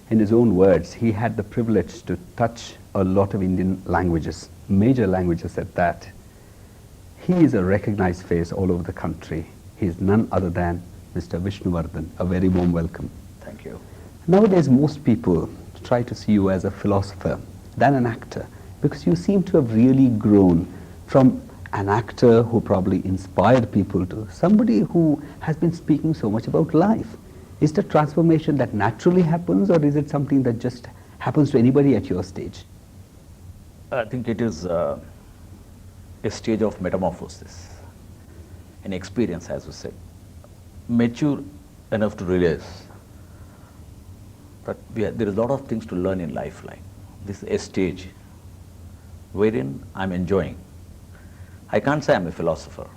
In his own words, he had the privilege to touch a lot of Indian languages, major languages at that. He is a recognized face all over the country. He is none other than Mr. Vishnuvardhan. A very warm welcome. Thank you. Nowadays, most people try to see you as a philosopher than an actor, because you seem to have really grown from an actor who probably inspired people to somebody who has been speaking so much about life. Is the transformation that naturally happens, or is it something that just happens to anybody at your stage? I think it is a stage of metamorphosis, an experience, as you said. Mature enough to realize that there is a lot of things to learn in life. Like this is a stage wherein I'm enjoying. I can't say I'm a philosopher.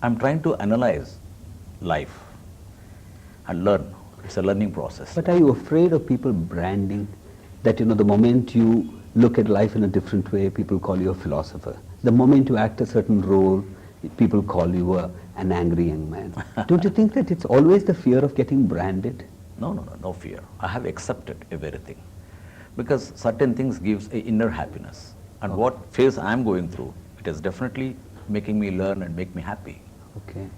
I'm trying to analyze life and learn. It's a learning process. But are you afraid of people branding that, the moment you look at life in a different way, people call you a philosopher? The moment you act a certain role, people call you an angry young man. Don't you think that it's always the fear of getting branded? No fear. I have accepted everything, because certain things gives a inner happiness, and what phase I'm going through, it is definitely making me learn and make me happy. Okay.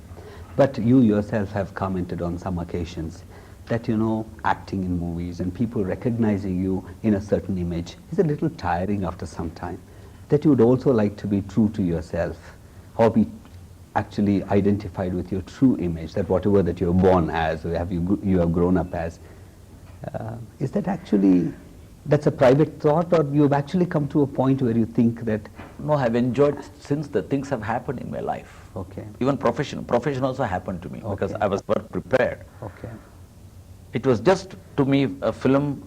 But you yourself have commented on some occasions that, acting in movies and people recognizing you in a certain image is a little tiring after some time, that you would also like to be true to yourself, or be actually identified with your true image, that whatever that you're born as, or you have grown up as. Is that actually, that's a private thought, or you've actually come to a point where you think that... No, I've enjoyed since the things have happened in my life. Okay. Even profession also happened to me, because Okay. I was well prepared. Okay. It was just, to me, a film,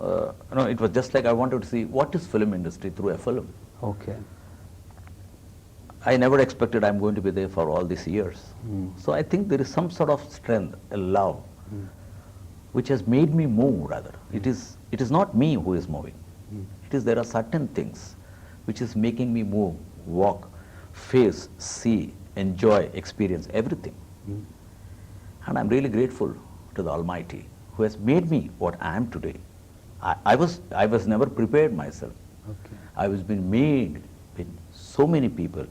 it was just like I wanted to see what is film industry through a film. Okay. I never expected I'm going to be there for all these years. Mm. So I think there is some sort of strength, a love, which has made me move rather. It is not me who is moving. There are certain things which is making me move, walk, face, see, enjoy, experience, everything. And I'm really grateful to the Almighty who has made me what I am today. I was never prepared myself. Okay. I was being made with so many people,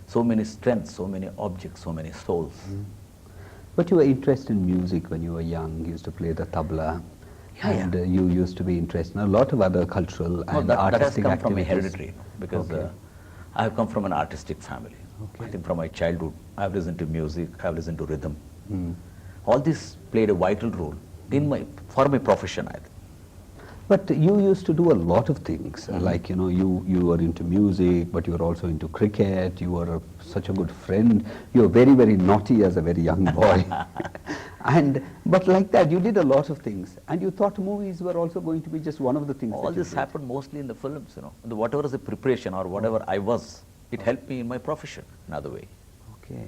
so many strengths, so many objects, so many souls. But you were interested in music when you were young. You used to play the tabla. And you used to be interested in a lot of other cultural and that has artistic come activities. from my hereditary, because Okay. I have come from an artistic family. Okay. I think from my childhood, I have listened to music, I have listened to rhythm. Mm. All this played a vital role for my profession, I think. But you used to do a lot of things, like, you were into music, but you were also into cricket, you were such a good friend, you were very, very naughty as a very young boy. But like that, you did a lot of things, and you thought movies were also going to be just one of the things. All this happened mostly in the films, whatever is the preparation or whatever I was, it helped me in my profession another way. Okay.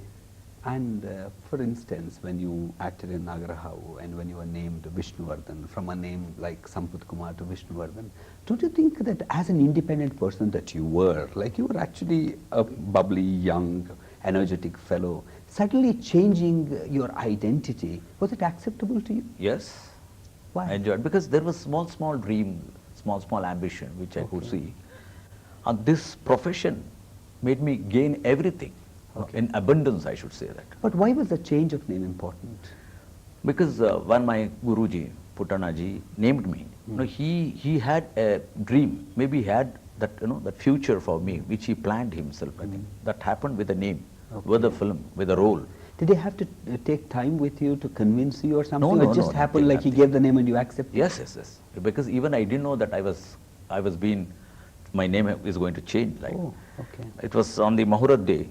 And for instance, when you acted in Nagarahavu and when you were named Vishnuvardhan, from a name like Sampath Kumar to Vishnuvardhan, don't you think that as an independent person that you were, like you were actually a bubbly, young, energetic fellow, suddenly changing your identity, was it acceptable to you? Yes. Why? I enjoyed, because there was small dream, small ambition which I could see. And this profession made me gain everything. In abundance, I should say that. But why was the change of name important? Because when my Guruji, Puttanna ji, named me, he had a dream. Maybe he had that that future for me, which he planned himself. I think that happened with the name, with the film, with the role. Did he have to take time with you to convince you or something? No, or it just happened like he nothing. gave the name and you accepted? Yes. Because even I didn't know that I was being, my name is going to change. Like. Oh, okay. It was on the Muhurat day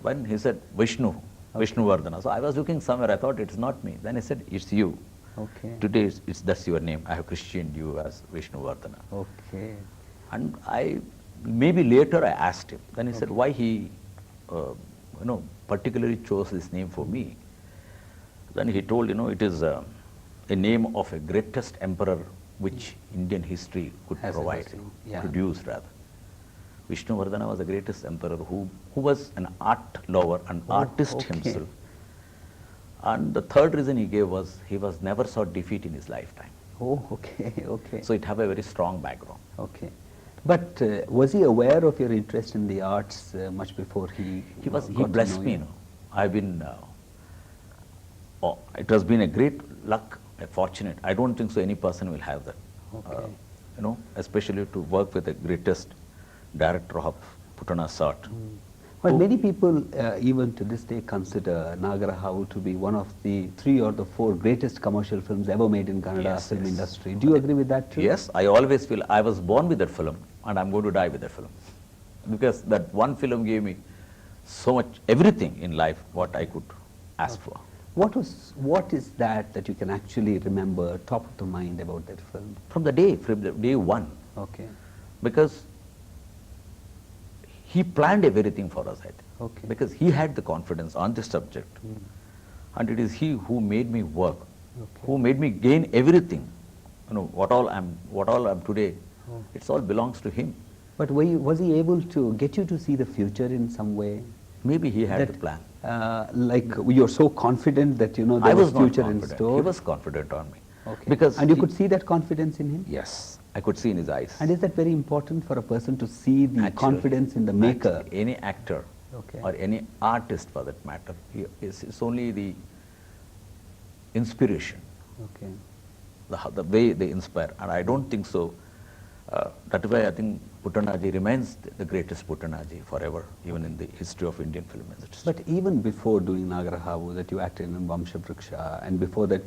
when he said Vishnuvardhan. So I was looking somewhere, I thought it's not me. Then he said, it's you. Okay. Today that's your name. I have christened you as Vishnuvardhana. Okay. And maybe later I asked him. Then he said why he particularly chose this name for me. Then he told, it is a name of a greatest emperor which Indian history could provide, produce rather. Vishnuvardhana was the greatest emperor who was an art lover, an artist himself. And the third reason he gave was he was never saw defeat in his lifetime. Oh, okay, okay. So it have a very strong background. Okay. But was he aware of your interest in the arts much before he He got to blessed know me, you? I've been, it has been a great luck, a fortunate. I don't think so any person will have that. Okay. Especially to work with the greatest director of Puttanna sort. Well, who- many people even to this day consider Nagarahavu to be one of the 3 or the 4 greatest commercial films ever made in Kannada Yes, film yes. industry. Do you agree with that too? Yes, I always feel I was born with that film and I'm going to die with that film. Because that one film gave me so much, everything in life what I could ask for. What is that you can actually remember top of the mind about that film? From the day one. Okay. Because he planned everything for us, I think. Okay. Because he had the confidence on this subject. And it is he who made me work, Okay. who made me gain everything. What all I'm today, Oh. it's all belongs to him. But was he able to get you to see the future in some way? Maybe he had That, the plan. Like you're so confident that you know I there was was not future in confident. store. He was confident on me. Okay. Because and you he- could see that confidence in him. Yes, I could see in his eyes. And is that very important for a person to see the Naturally. confidence in the maker? Naturally, any actor Okay. or any artist for that matter, it's only the inspiration, Okay. the way they inspire. And I don't think so. That is why I think Puttannaji remains the greatest Puttannaji forever, even in the history of Indian film industry. But even before doing Nagarahavu, that you acted in Vamsha Vruksha, and before that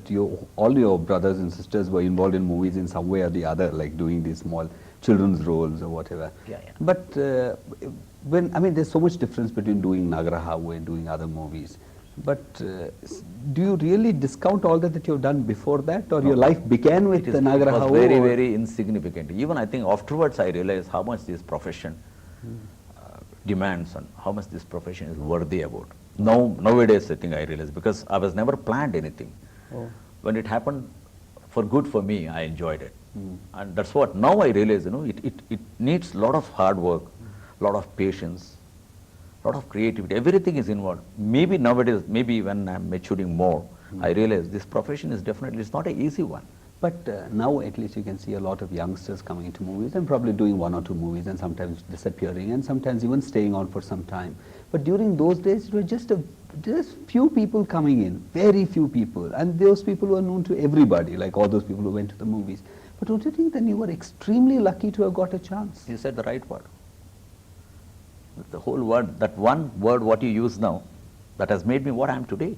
all your brothers and sisters were involved in movies in some way or the other, like doing these small children's roles or whatever. Yeah, yeah. But there's so much difference between doing Nagarahavu and doing other movies. But do you really discount all that you've done before that, or No. your life began with the It Nagarahavu? was very, or- very insignificant. Even I think afterwards I realized how much this profession demands and how much this profession is worthy about. Nowadays I think I realize, because I was never planned anything. Oh. When it happened for good for me, I enjoyed it. And that's what now I realize, it needs a lot of hard work, a lot of patience, lot of creativity, everything is involved. Maybe nowadays, maybe when I'm maturing more, I realize this profession is definitely, it's not an easy one. But now at least you can see a lot of youngsters coming into movies and probably doing 1 or 2 movies and sometimes disappearing and sometimes even staying on for some time. But during those days, it was just few people coming in, very few people, and those people were known to everybody, like all those people who went to the movies. But don't you think then you were extremely lucky to have got a chance? You said the right word. The whole word, that one word what you use now, that has made me what I am today.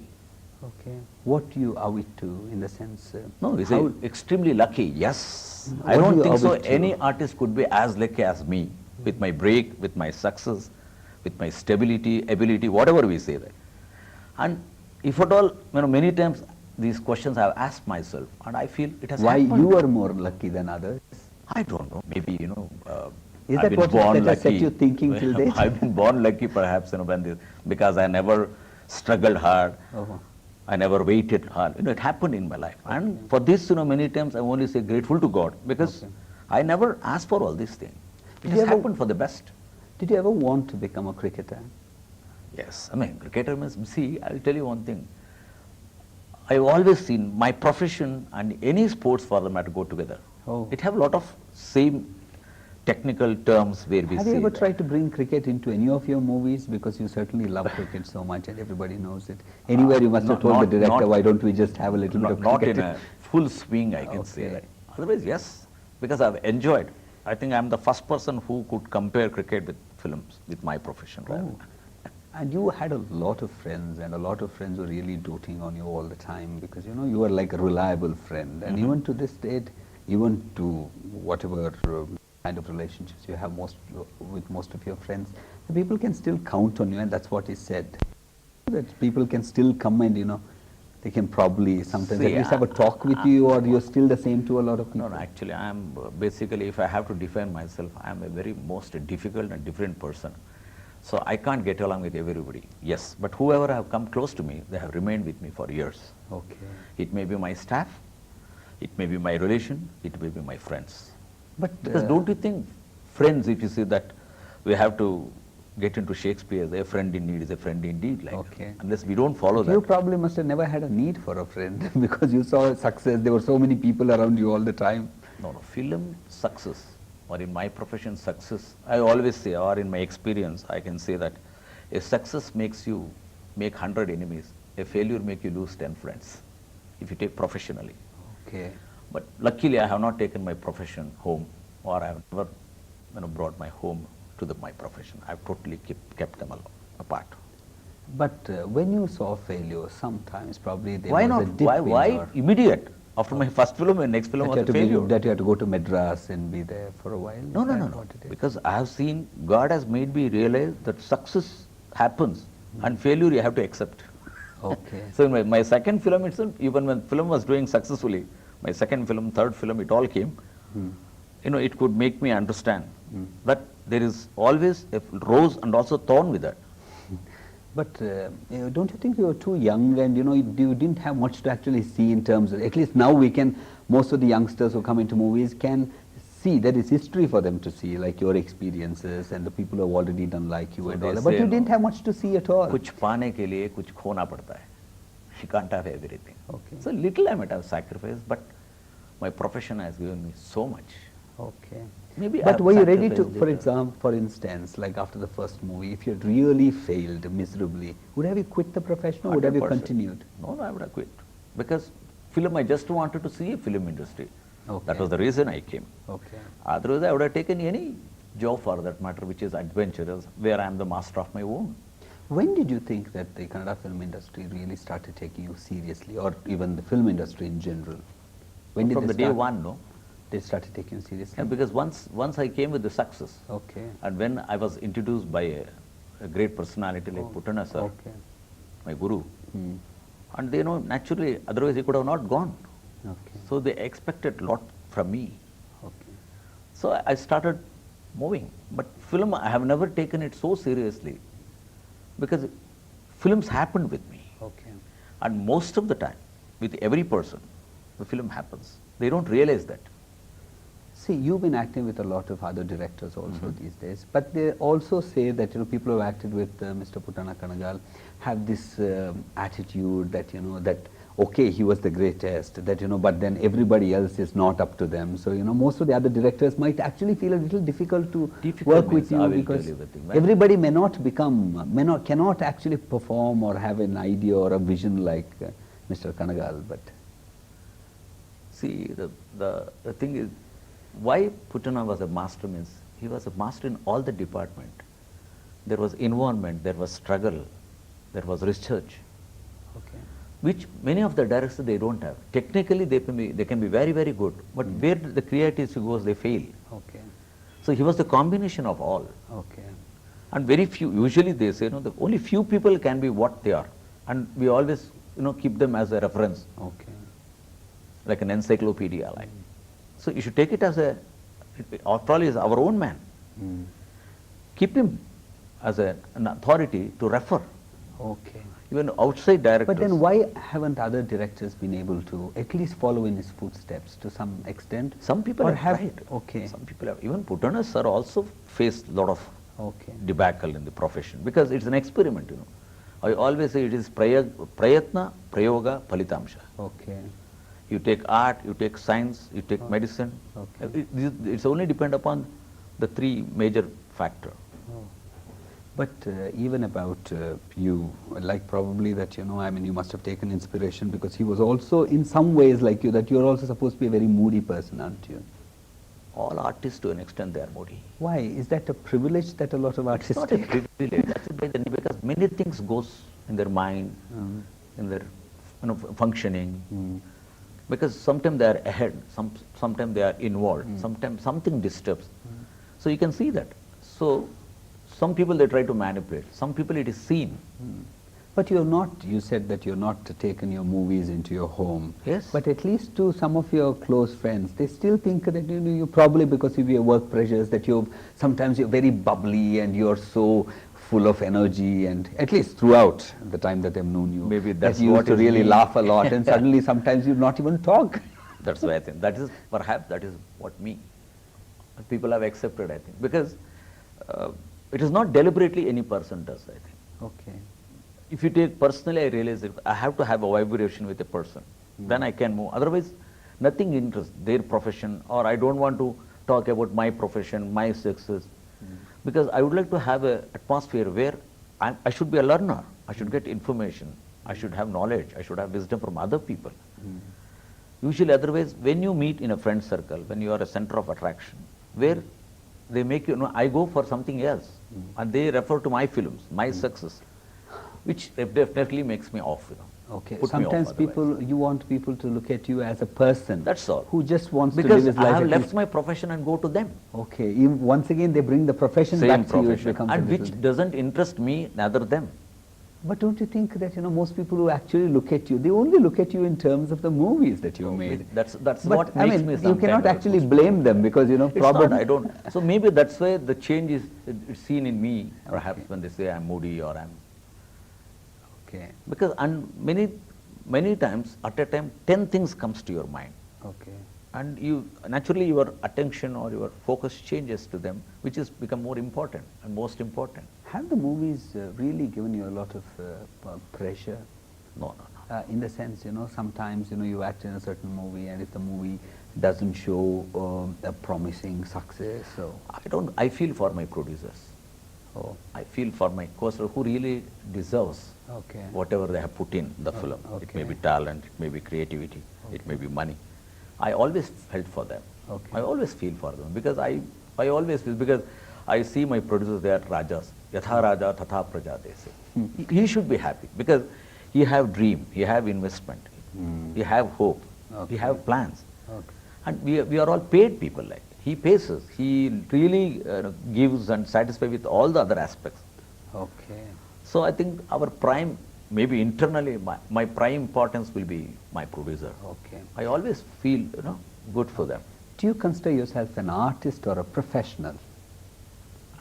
Okay. What do you owe it to, in the sense? No, you how- say extremely lucky, yes. I What do don't you think owe so it to? any artist could be as lucky as me, with my break, with my success, with my stability, ability, whatever we say that. And if at all, many times these questions I have asked myself, and I feel it has Why happened. you are more lucky than others? I don't know, maybe, Is I've that been what born that has set lucky. you thinking till date? I've been born lucky perhaps, because I never struggled hard. Oh. I never waited hard. It happened in my life. And for this, many times I only say grateful to God, because Okay. I never asked for all these things. It Did has you ever- happened for the best. Did you ever want to become a cricketer? Yes, cricketer means, see, I'll tell you one thing. I've always seen my profession and any sports for the matter go together. Oh. It have a lot of same technical terms where we Have say you ever that. tried to bring cricket into any of your movies? Because you certainly love cricket so much and everybody knows it. Anywhere you must have told the director, why don't we just have a little bit of Not cricket? in a full swing, I can say Okay. that. Otherwise, yes, because I've enjoyed. I think I'm the first person who could compare cricket with films, with my profession. rather. Oh. And you had a lot of friends, and a lot of friends were really doting on you all the time, because you were like a reliable friend. And even to this date, even to whatever kind of relationships you have with most of your friends, the people can still count on you, and that's what he said. That people can still come and they can probably sometimes See, at least have a talk with you, or you're still the same to a lot of people. No, actually, I'm basically, if I have to define myself, I'm a very most difficult and different person. So I can't get along with everybody. Yes, but whoever have come close to me, they have remained with me for years. Okay. It may be my staff, it may be my relation, it may be my friends. But Because don't you think, friends, if you say that we have to get into Shakespeare's "A friend in need is a friend indeed." Like, Okay. unless we don't follow You that. probably must have never had a need for a friend because you saw success. There were so many people around you all the time. No, film success, or in my profession success, I always say, or in my experience, I can say that a success makes you make 100 enemies, a failure make you lose 10 friends, if you take professionally. Okay. But luckily, I have not taken my profession home, or I have never brought my home to my profession. I have totally kept them apart. But when you saw failure, sometimes probably there Why was not? a dip Why in your... immediate? After my first film, my next film That was you, a had to failure. that you had to go to Madras and be there for a while? No, Is no, that no, no. what it is? Because I have seen God has made me realize that success happens and failure you have to accept. Okay. So in my second film itself, even when film was doing successfully, my second film, third film, it all came. It could make me understand that there is always a rose and also thorn with that. But don't you think you were too young and you didn't have much to actually see in terms of, at least now most of the youngsters who come into movies can see, there is history for them to see, like your experiences and the people who have already done like you So and they all that. say, But you didn't have much to see at all. कुछ पाने के लिए कुछ खोना पड़ता है. You can't have everything. Okay. So little I might have sacrificed, but my profession has given me so much. Okay. Maybe I But have were you ready to, sacrificed for instance, like after the first movie, if you had really failed miserably, would have you quit the profession or would have you 100%. continued? No, I would have quit. Because film, I just wanted to see a film industry. Okay. That was the reason I came. Okay. Otherwise, I would have taken any job for that matter, which is adventurous, where I am the master of my own. When did you think that the Kannada film industry really started taking you seriously, or even the film industry in general? When did From they the day start- one, no? They started taking you seriously? Yeah, because once I came with the success, Okay. and when I was introduced by a great personality like Puttanna sir, Okay. my guru, Hmm. and they know naturally, otherwise he could have not gone. Okay. So they expected a lot from me. Okay. So I started moving. But film, I have never taken it so seriously because films happened with me. Okay. And most of the time, with every person, the film happens. They don't realize that. See, you've been acting with a lot of other directors also these days, but they also say that people who have acted with Mr. Puttanna Kanagal have this attitude that that okay, he was the greatest, that but then everybody else is not up to them. So most of the other directors might actually feel a little difficult to Difficult work with means, I you will because tell you the thing, everybody cannot actually perform or have an idea or a vision like Mr. Kanagal. But see, the thing is, why Puttanna was a master means he was a master in all the department. There was involvement, there was struggle, there was research, okay. which many of the directors they don't have. Technically they can be very, very good, but where the creativity goes, they fail. Okay. So he was the combination of all. Okay. And very few, usually they say, the only few people can be what they are. And we always, keep them as a reference, Okay. like an encyclopedia. Like. So you should take it as after all, he is our own man. Mm. Keep him as an authority to refer. Okay. Even outside directors. But then why haven't other directors been able to at least follow in his footsteps to some extent? Some people Or have tried. Okay. Some people have. Even Puttanna sir also faced a lot of Okay. debacle in the profession because it's an experiment. I always say it is prayatna, prayoga, phalitamsha. Okay. You take art, you take science, you take medicine. Okay. It's only depend upon the three major factors. Oh. But even about you, like probably that, you must have taken inspiration because he was also in some ways like you, that you're also supposed to be a very moody person, aren't you? All artists to an extent they are moody. Why? Is that a privilege that a lot of artists It's not a take? privilege, that's a by the need, because many things goes in their mind, in their functioning. Mm. Because sometimes they are ahead, sometimes they are involved, sometimes something disturbs. So you can see that. So some people they try to manipulate, some people it is seen. But you said that you're not taken your movies into your home. Yes. But at least to some of your close friends, they still think that you probably because of your work pressures that sometimes you're very bubbly and you're so full of energy, and at least throughout the time that they've known you. Maybe that's that you what used to is really me. laugh a lot and suddenly sometimes you not even talk. That's why I think perhaps that is what me. People have accepted, I think. Because it is not deliberately any person does, I think. Okay. If you take personally, I realize that I have to have a vibration with a person. Then I can move. Otherwise, nothing interests their profession, or I don't want to talk about my profession, my success. Because I would like to have an atmosphere where I should be a learner. I should get information. I should have knowledge. I should have wisdom from other people. Usually, otherwise, when you meet in a friend circle, when you are a center of attraction, where they make you know, I go for something else, and they refer to my films, my success, which definitely makes me off. You know. Okay. Put me off Sometimes otherwise. you want people to look at you as a person. That's all. Who just wants to Because live his I life. have at left least- my profession and go to them. Okay. Once again, they bring the profession Same back to you. It profession, becomes a and little- which doesn't interest me, neither them. But don't you think that most people who actually look at you, they only look at you in terms of the movies that you made. That's But what I makes mean, me you sometimes cannot actually blame them because It's probably not, I don't. So maybe that's why the change is it's seen in me, perhaps when they say I'm moody or I'm. Okay. Because many times at a time 10 things comes to your mind, Okay. and you naturally your attention or your focus changes to them, which is become more important and most important. Have the movies really given you a lot of pressure? No. In the sense, sometimes, you act in a certain movie, and if the movie doesn't show a promising success, so... I feel for my producers. Oh, I feel for my co-star who really deserves okay. whatever they have put in the film. It may okay. be talent, it may be creativity, it may be money. I always felt for them. Okay. I always feel for them because I always feel, because I see my producers, they are rajas. Yatha raja tatha praja, they say. He should be happy because he have dream, he have investment, he have hope, Okay. he have plans. Okay. And we are all paid people like. He pays us. He really gives and satisfies with all the other aspects. Okay. So I think our prime, maybe internally, my prime importance will be my producer. Okay. I always feel good for them. Do you consider yourself an artist or a professional?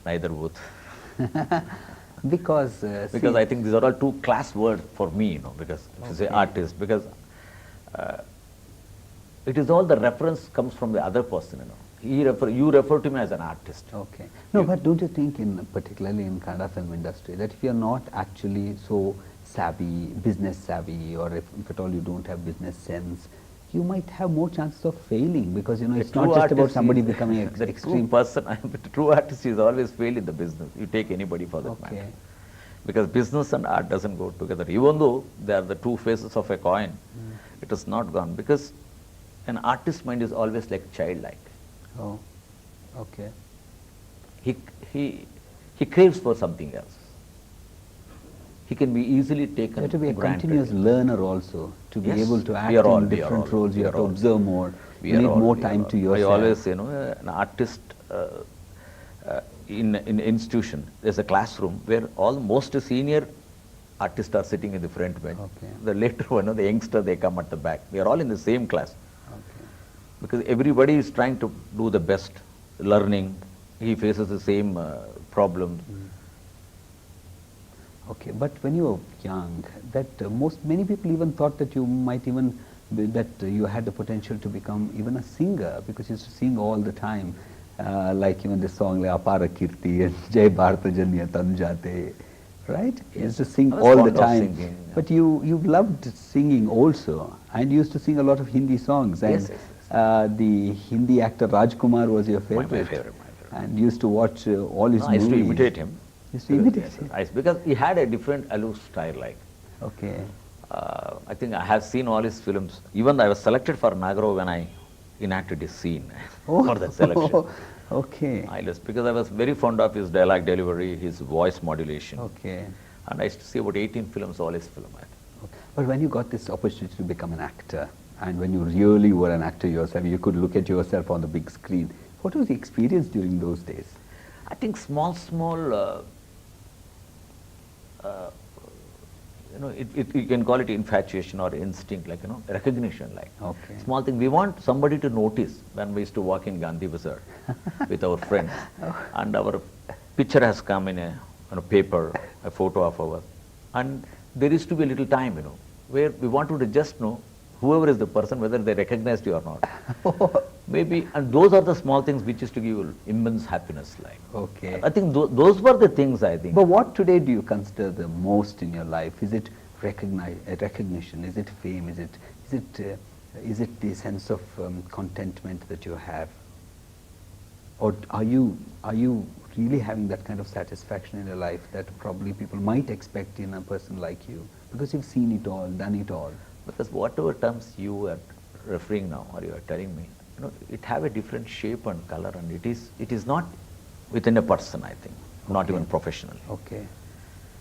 Neither both. Because Because I think these are all two class words for me, because if you say artist, because it is all the reference comes from the other person, You refer to me as an artist. Okay. No, but don't you think, particularly in Kannada film industry, that if you're not actually so savvy, business savvy, or if at all you don't have business sense, you might have more chances of failing, because it's not just about somebody becoming the extreme. true person, but the true artist is always fail in the business. You take anybody for that Okay. matter. Because business and art doesn't go together. Even though they are the two faces of a coin, it has not gone. Because an artist's mind is always like childlike. Oh, okay. He craves for something else. He can be easily taken You have to be a granted. continuous learner also, to be Yes, able to we act are all- in we are different all- roles. we You have are to all- observe more. We You are need all- more we time are to all- yourself. I always, an artist in institution, there's a classroom where all most senior artists are sitting in the front bench. Okay. The later one, the youngster, they come at the back. We are all in the same class. Okay. Because everybody is trying to do the best, learning. He faces the same problems. Okay, but when you were young, many people even thought that you might even you had the potential to become even a singer, because you used to sing all the time, like even this song like Apara Kirti and Jai Bharata Janya Tanjate, right? You used to sing I was all the fond of time. singing, yeah. But you loved singing also, and you used to sing a lot of Hindi songs. And Yes, yes, the Hindi actor Rajkumar was your favorite. My favorite. And you used to watch all his No, I used to movies. imitate him. Used to imitate Yes, him. because he had a different aloof style. Like Okay. I think I have seen all his films. Even I was selected for Nagarahavu when I enacted his scene for that selection. Okay. Because I was very fond of his dialogue delivery, his voice modulation. Okay. And I used to see about 18 films, all his films. Okay. But when you got this opportunity to become an actor, and when you really were an actor yourself, you could look at yourself on the big screen. What was the experience during those days? I think small, you can call it infatuation or instinct, like, recognition, like. Okay. Small thing. We want somebody to notice when we used to walk in Gandhi Bazaar with our friends, and our picture has come in a paper, a photo of ours, and there used to be a little time, where we wanted to just know whoever is the person, whether they recognized you or not. Maybe, and those are the small things which used to give you immense happiness. Like, Okay. I think those were the things I think. But what today do you consider the most in your life? Is it recognition? Is it fame? Is it the sense of contentment that you have? Or are you really having that kind of satisfaction in your life that probably people might expect in a person like you? Because you've seen it all, done it all. Because whatever terms you are referring now, or you are telling me, it have a different shape and color, and it is not within a person, I think, not Okay. even professionally. Okay.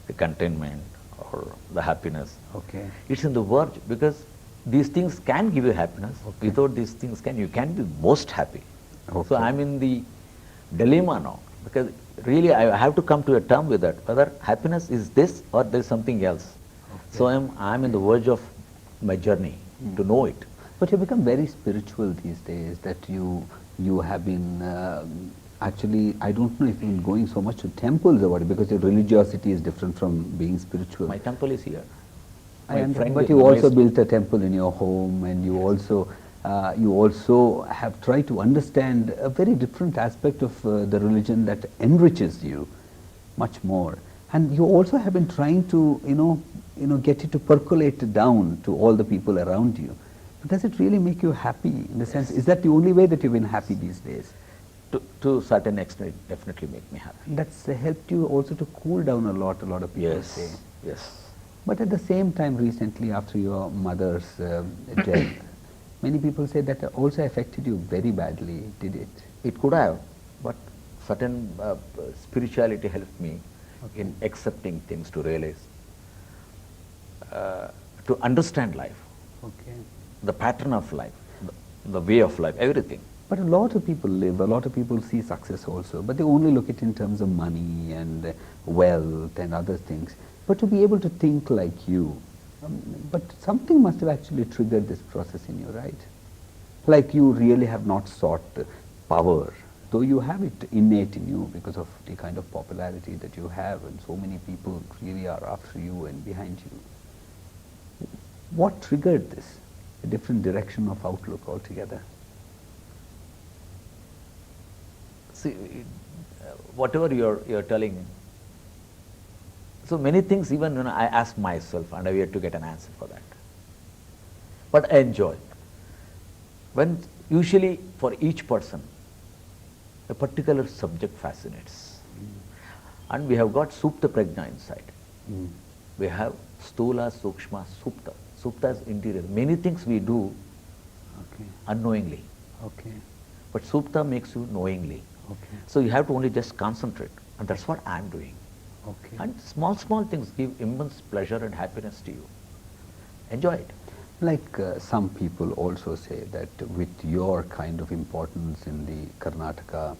The contentment or the happiness. Okay. It's in the word, because these things can give you happiness. Okay. Without these things, you can be most happy. Okay. So I'm in the dilemma now, because really I have to come to a term with that, whether happiness is this or there's something else. Okay. So I'm in the verge of my journey to know it. But you become very spiritual these days, that you have been actually, I don't know if you've been going so much to temples or what, because your religiosity is different from being spiritual. My temple is here. I understand, friend but is you also amazed. built a temple in your home, and you also have tried to understand a very different aspect of the religion that enriches you much more. And you also have been trying to, get it to percolate down to all the people around you. But does it really make you happy in the sense, is that the only way that you've been happy these days? To a certain extent, it definitely make me happy. That's helped you also to cool down a lot of people say. Yes. But at the same time, recently after your mother's death, many people say that also affected you very badly, did it? It could have, but certain spirituality helped me Okay. in accepting things, to realize, to understand life, Okay. the pattern of life, the way of life, everything. But a lot of people live, a lot of people see success also, but they only look at it in terms of money and wealth and other things. But to be able to think like you, but something must have actually triggered this process in you, right? Like you really have not sought power, though you have it innate in you because of the kind of popularity that you have, and so many people really are after you and behind you. What triggered this? A different direction of outlook altogether. See, whatever you're telling, so many things even I ask myself, and I have yet to get an answer for that. But I enjoy. When usually for each person, a particular subject fascinates. And we have got Supta Prajna inside. Mm. We have Stula, Sukshma, Supta. Supta is interior. Many things we do Okay. unknowingly, Okay. but Supta makes you knowingly. Okay. So you have to only just concentrate, and that's what I'm doing. Okay. And small things give immense pleasure and happiness to you. Enjoy it. Like some people also say that with your kind of importance in the Karnataka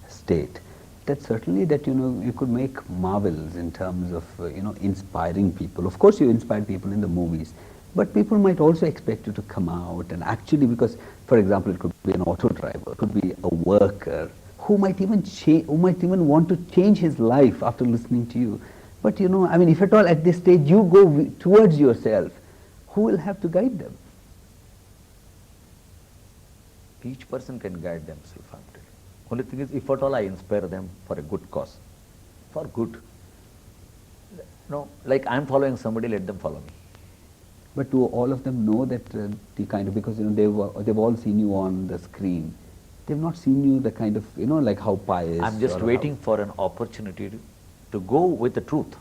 state, that certainly that you could make marvels in terms of inspiring people. Of course you inspire people in the movies, but people might also expect you to come out and actually, because for example it could be an auto driver, it could be a worker who might even want to change his life after listening to you. But I mean, if at all at this stage you go towards yourself, who will have to guide them? Each person can guide themselves. I'm telling you. Only thing is, if at all I inspire them for a good cause, for good. No, like I'm following somebody, let them follow me. But do all of them know that the kind of, because they've all seen you on the screen, they've not seen you the kind of like how pious. I'm just or waiting for an opportunity to go with the truth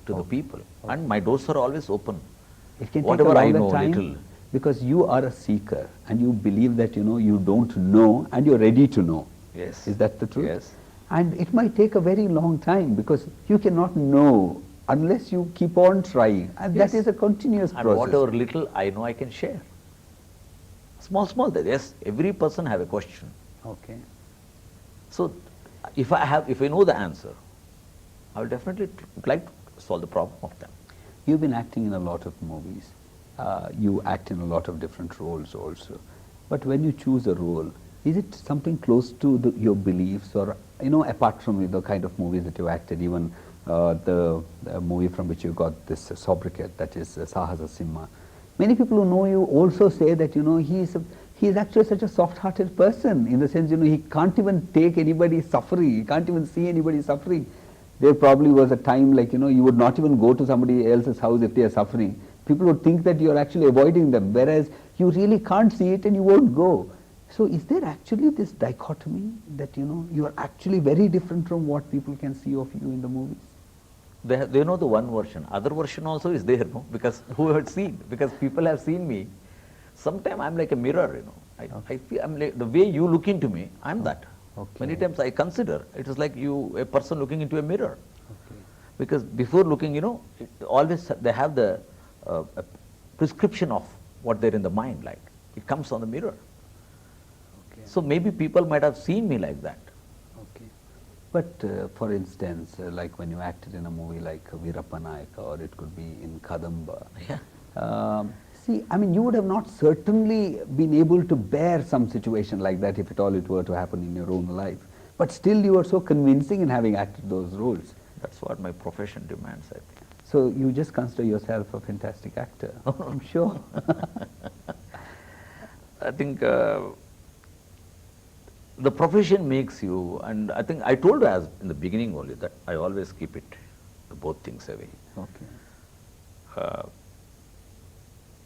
to the people, and my doors are always open. It can Whatever take a I longer know, time little. because you are a seeker and you believe that you don't know and you're ready to know. Yes. Is that the truth? Yes. And it might take a very long time because you cannot know unless you keep on trying, and Yes. that is a continuous And process. whatever little I know, I can share. Small, yes, every person have a question. Okay. So, if I know the answer, I will definitely like to solve the problem of them. You've been acting in a lot of movies. You act in a lot of different roles also. But when you choose a role, is it something close to your beliefs, or apart from the kind of movies that you acted, even the movie from which you got this sobriquet, that is Sahasa Simha. Many people who know you also say that he is actually such a soft-hearted person, in the sense, he can't even take anybody suffering, he can't even see anybody suffering. There probably was a time like, you would not even go to somebody else's house if they are suffering. People would think that you are actually avoiding them, whereas you really can't see it and you won't go. So is there actually this dichotomy that, you are actually very different from what people can see of you in the movies? They know the one version. Other version also is there, no? Because who had seen? Because people have seen me. Sometimes I'm like a mirror, I feel I'm like, the way you look into me, I'm that. Okay. Many times I consider it is like a person looking into a mirror. Okay. Because before looking, always they have the prescription of what they're in the mind, like it comes on the mirror. Okay. So maybe people might have seen me like that. Okay. But for instance, like when you acted in a movie like Veerappanayaka, or it could be in Kadamba, Yeah. see, I mean, you would have not certainly been able to bear some situation like that if at all it were to happen in your own life. But still you are so convincing in having acted those roles. That's what my profession demands, I think. So you just consider yourself a fantastic actor, I'm sure. I think the profession makes you, and I think I told you as in the beginning only that I always keep it, both things away. Okay.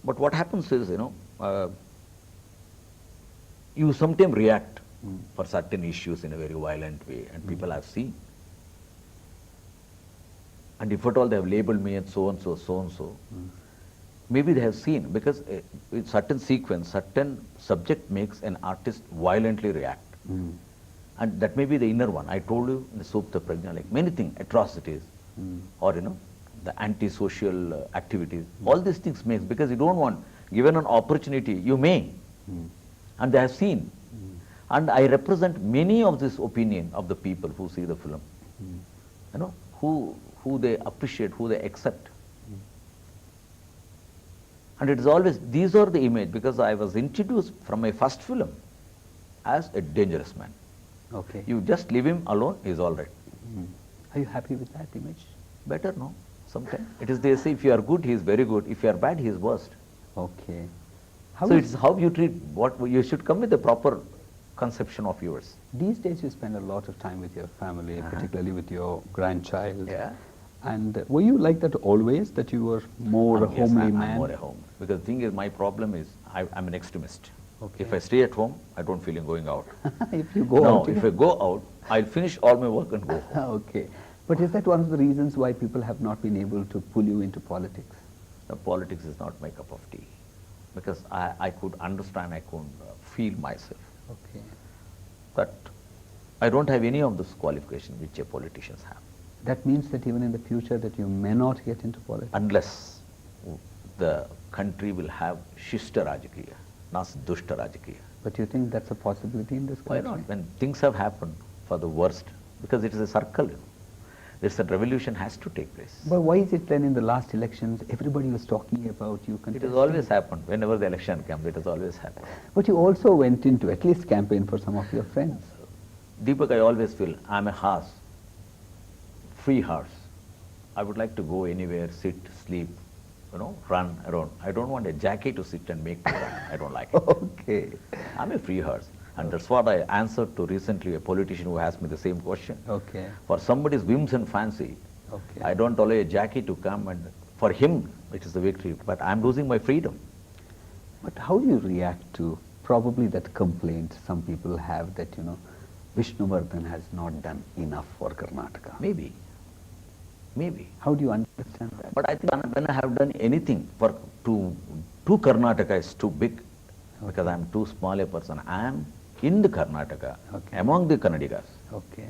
But what happens is, you sometimes react for certain issues in a very violent way, and people have seen. And if at all they have labeled me as so and so, so and so, maybe they have seen, because in certain sequence, certain subject makes an artist violently react. And that may be the inner one. I told you in the Supta Prajna, like many things, atrocities, or the anti-social activities, all these things makes, because you don't want, given an opportunity, you may. And they have seen. And I represent many of this opinion of the people who see the film, who they appreciate, who they accept. And it is always, these are the image, because I was introduced from my first film as a dangerous man. Okay. You just leave him alone, he is all right. Are you happy with that image? Better, no? Sometimes. It is, they say, if you are good, he is very good. If you are bad, he is worst. Okay. So it is how you treat, what you should come with a proper conception of yours. These days you spend a lot of time with your family, particularly with your grandchild. Yeah. And were you like that always, that you were more a Yes, homely I'm man? more a home. Because the thing is, my problem is, I'm an extremist. Okay. If I stay at home, I don't feel in going out. If you go No, out, if I go out, I'll finish all my work and go home. Okay. But is that one of the reasons why people have not been able to pull you into politics? The politics is not my cup of tea. Because I could understand, I could feel myself. Okay. But I don't have any of those qualifications which a politicians have. That means that even in the future that you may not get into politics? Unless the country will have Shishta Rajakiya, not Dushta Rajakiya. But you think that's a possibility in this Why country? not? When things have happened for the worst, because it is a circle, there's a revolution has to take place. But why is it then in the last elections everybody was talking about you It contesting? has always happened. Whenever the election comes, it has always happened. But you also went into at least campaign for some of your friends. Deepak, I always feel I'm a horse, free horse. I would like to go anywhere, sit, sleep, run around. I don't want a jockey to sit and make me run. I don't like it. Okay. I'm a free horse. And that's what I answered to recently a politician who asked me the same question. Okay. For somebody's whims and fancy, Okay. I don't allow a jockey to come, and for him it is the victory, but I'm losing my freedom. But how do you react to probably that complaint some people have that, Vishnuvardhan has not done enough for Karnataka? Maybe. How do you understand that? But I think when I have done anything to Karnataka is too big, because I'm too small a person. I am in the Karnataka, Okay. among the Kannadigas. Okay.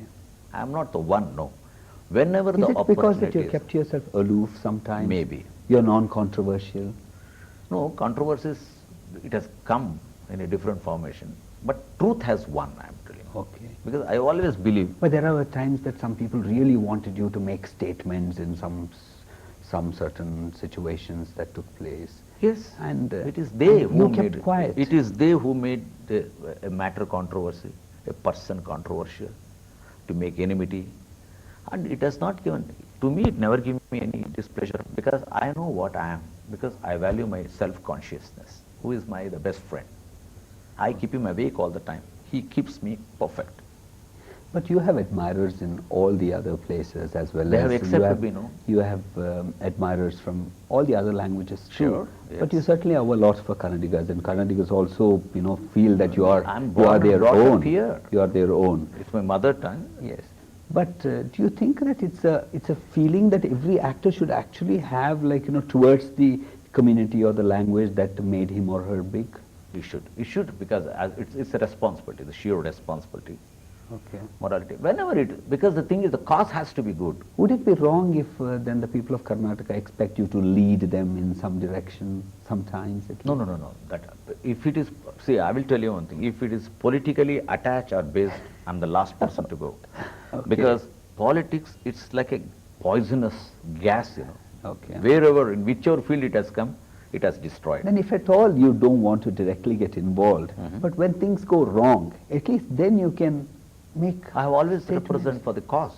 I am not the one, no. Whenever Is the it because that opportunity you is, kept yourself aloof sometimes? Maybe. You're non-controversial? No, controversies, it has come in a different formation. But truth has won, I'm telling you. Okay. Because I always believe. But there are times that some people really wanted you to make statements in some certain situations that took place. Yes, And it is they and who you made kept it. quiet. It is they who made a matter controversy, a person controversial, to make enmity. And it has not given, to me it never given me any displeasure, because I know what I am, because I value my self-consciousness. Who is the best friend? I keep him awake all the time. He keeps me perfect. But you have admirers in all the other places as well. They as have you accepted me, no? You have admirers from all the other languages too. Sure, But you yes. certainly have a lot for Kannadigas, and Kannadigas also, feel that you are I'm you born are and their brought up own. here. You are their own. It's my mother tongue. Yes. But do you think that it's a feeling that every actor should actually have, towards the community or the language that made him or her big? You should, because it's a responsibility, the sheer responsibility, Okay. morality. Because the thing is, the cause has to be good. Would it be wrong if then the people of Karnataka expect you to lead them in some direction sometimes? At No, least? no, no, no. If it is, see, I will tell you one thing. If it is politically attached or based, I'm the last person to go. Okay. Because politics, it's like a poisonous gas, Okay. Wherever, in whichever field it has come, it has destroyed. Then if at all you don't want to directly get involved, but when things go wrong, at least then you can make I have always statements. represented for the cause,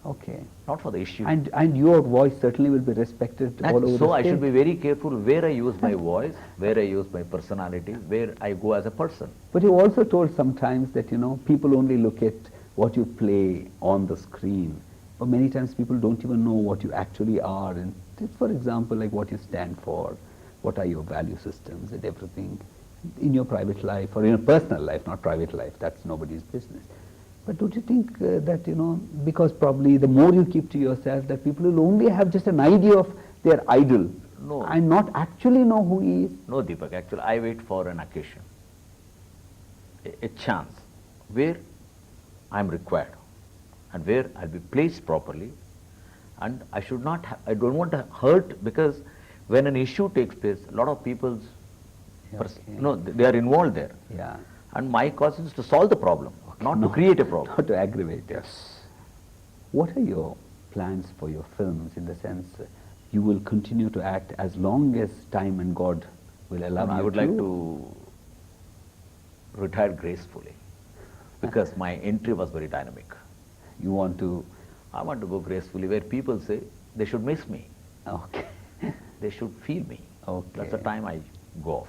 Okay. not for the issue. And your voice certainly will be respected all over the So I state. should be very careful where I use my voice, where I use my personality, where I go as a person. But you also told sometimes that, people only look at what you play on the screen. But many times people don't even know what you actually are. And for example, like what you stand for, what are your value systems and everything in your private life or in your personal life, not private life. That's nobody's business. But don't you think that, because probably the more you keep to yourself, that people will only have just an idea of their idol No. and not actually know who he is? No, Deepak, actually I wait for an occasion, a chance, where I am required and where I'll be placed properly, and I should not, I don't want to hurt, because when an issue takes place, a lot of people, Okay. they are involved there. Yeah. And my cause is to solve the problem, not to create a problem. Not to aggravate. Yes. What are your plans for your films, in the sense you will continue to act as long as time and God will allow you I would like to retire gracefully, because my entry was very dynamic. You want to... I want to go gracefully, where people say they should miss me, Okay. they should feel me. Okay. That's the time I go off.